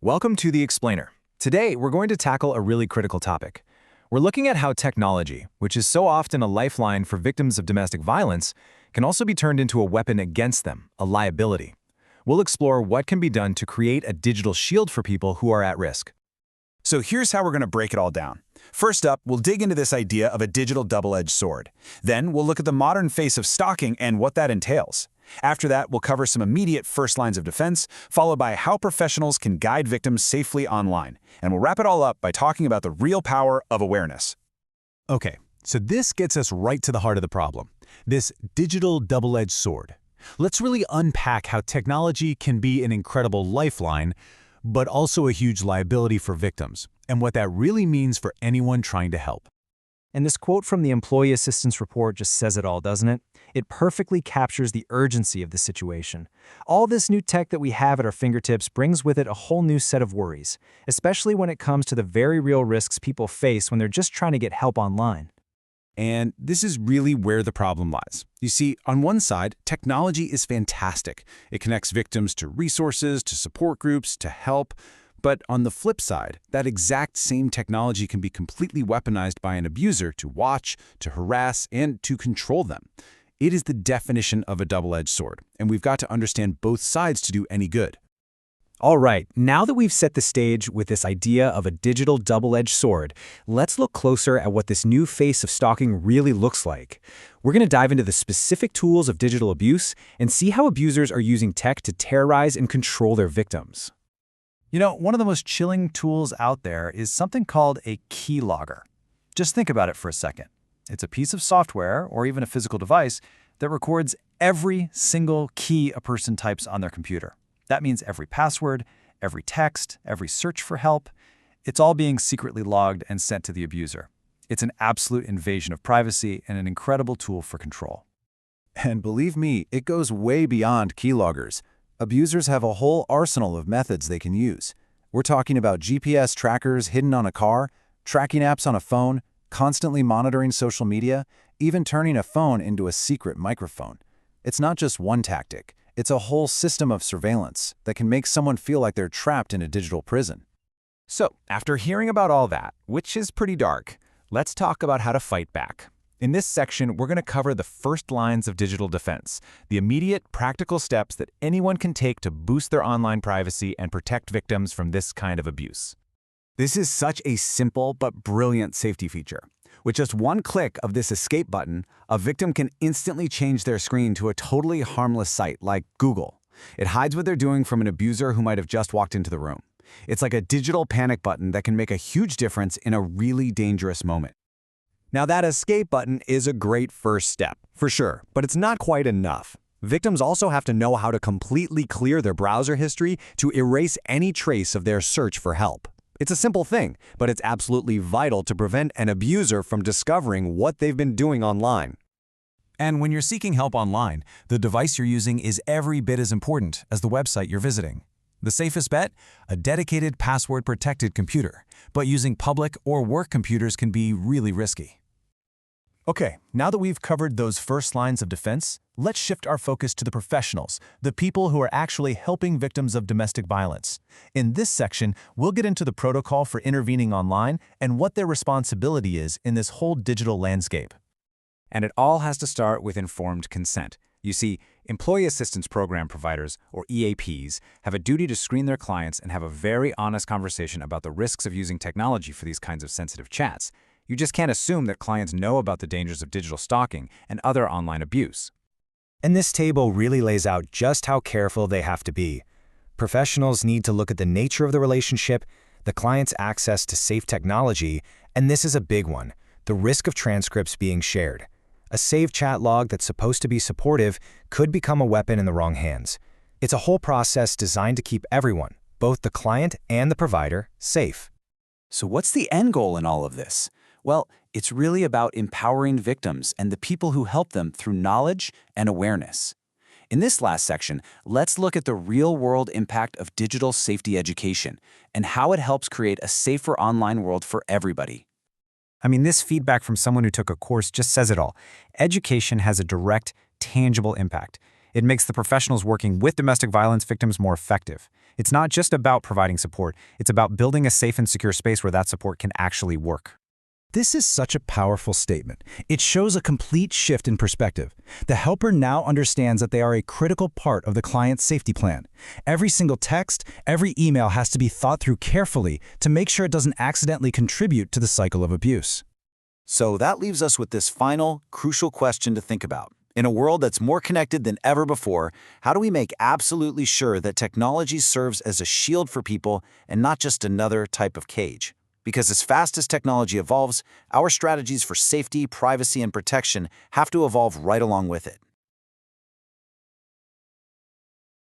Welcome to The Explainer. Today, we're going to tackle a really critical topic. We're looking at how technology, which is so often a lifeline for victims of domestic violence, can also be turned into a weapon against them, a liability. We'll explore what can be done to create a digital shield for people who are at risk. So here's how we're going to break it all down. First up, we'll dig into this idea of a digital double-edged sword. Then we'll look at the modern face of stalking and what that entails. After that, we'll cover some immediate first lines of defense, followed by how professionals can guide victims safely online. And we'll wrap it all up by talking about the real power of awareness. Okay, so this gets us right to the heart of the problem, this digital double-edged sword. Let's really unpack how technology can be an incredible lifeline, but also a huge liability for victims, and what that really means for anyone trying to help. And this quote from the Employee Assistance Report just says it all, doesn't it? It perfectly captures the urgency of the situation. All this new tech that we have at our fingertips brings with it a whole new set of worries, especially when it comes to the very real risks people face when they're just trying to get help online. And this is really where the problem lies. You see, on one side, technology is fantastic. It connects victims to resources, to support groups, to help. But on the flip side, that exact same technology can be completely weaponized by an abuser to watch, to harass, and to control them. It is the definition of a double-edged sword, and we've got to understand both sides to do any good. All right, now that we've set the stage with this idea of a digital double-edged sword, let's look closer at what this new face of stalking really looks like. We're going to dive into the specific tools of digital abuse and see how abusers are using tech to terrorize and control their victims. You know, one of the most chilling tools out there is something called a keylogger. Just think about it for a second. It's a piece of software, or even a physical device, that records every single key a person types on their computer. That means every password, every text, every search for help. It's all being secretly logged and sent to the abuser. It's an absolute invasion of privacy and an incredible tool for control. And believe me, it goes way beyond keyloggers. Abusers have a whole arsenal of methods they can use. We're talking about GPS trackers hidden on a car, tracking apps on a phone, constantly monitoring social media, even turning a phone into a secret microphone. It's not just one tactic. It's a whole system of surveillance that can make someone feel like they're trapped in a digital prison. So, after hearing about all that, which is pretty dark, let's talk about how to fight back. In this section, we're going to cover the first lines of digital defense, the immediate, practical steps that anyone can take to boost their online privacy and protect victims from this kind of abuse. This is such a simple but brilliant safety feature. With just one click of this escape button, a victim can instantly change their screen to a totally harmless site like Google. It hides what they're doing from an abuser who might have just walked into the room. It's like a digital panic button that can make a huge difference in a really dangerous moment. Now, that escape button is a great first step, for sure, but it's not quite enough. Victims also have to know how to completely clear their browser history to erase any trace of their search for help. It's a simple thing, but it's absolutely vital to prevent an abuser from discovering what they've been doing online. And when you're seeking help online, the device you're using is every bit as important as the website you're visiting. The safest bet? A dedicated password-protected computer, but using public or work computers can be really risky. Okay, now that we've covered those first lines of defense, let's shift our focus to the professionals, the people who are actually helping victims of domestic violence. In this section, we'll get into the protocol for intervening online and what their responsibility is in this whole digital landscape. And it all has to start with informed consent. You see, Employee Assistance Program providers, or EAPs, have a duty to screen their clients and have a very honest conversation about the risks of using technology for these kinds of sensitive chats. You just can't assume that clients know about the dangers of digital stalking and other online abuse. And this table really lays out just how careful they have to be. Professionals need to look at the nature of the relationship, the client's access to safe technology, and this is a big one, the risk of transcripts being shared. A saved chat log that's supposed to be supportive could become a weapon in the wrong hands. It's a whole process designed to keep everyone, both the client and the provider, safe. So what's the end goal in all of this? Well, it's really about empowering victims and the people who help them through knowledge and awareness. In this last section, let's look at the real-world impact of digital safety education and how it helps create a safer online world for everybody. I mean, this feedback from someone who took a course just says it all. Education has a direct, tangible impact. It makes the professionals working with domestic violence victims more effective. It's not just about providing support, it's about building a safe and secure space where that support can actually work. This is such a powerful statement. It shows a complete shift in perspective. The helper now understands that they are a critical part of the client's safety plan. Every single text, every email has to be thought through carefully to make sure it doesn't accidentally contribute to the cycle of abuse. So that leaves us with this final, crucial question to think about. In a world that's more connected than ever before, how do we make absolutely sure that technology serves as a shield for people and not just another type of cage? Because as fast as technology evolves, our strategies for safety, privacy, and protection have to evolve right along with it.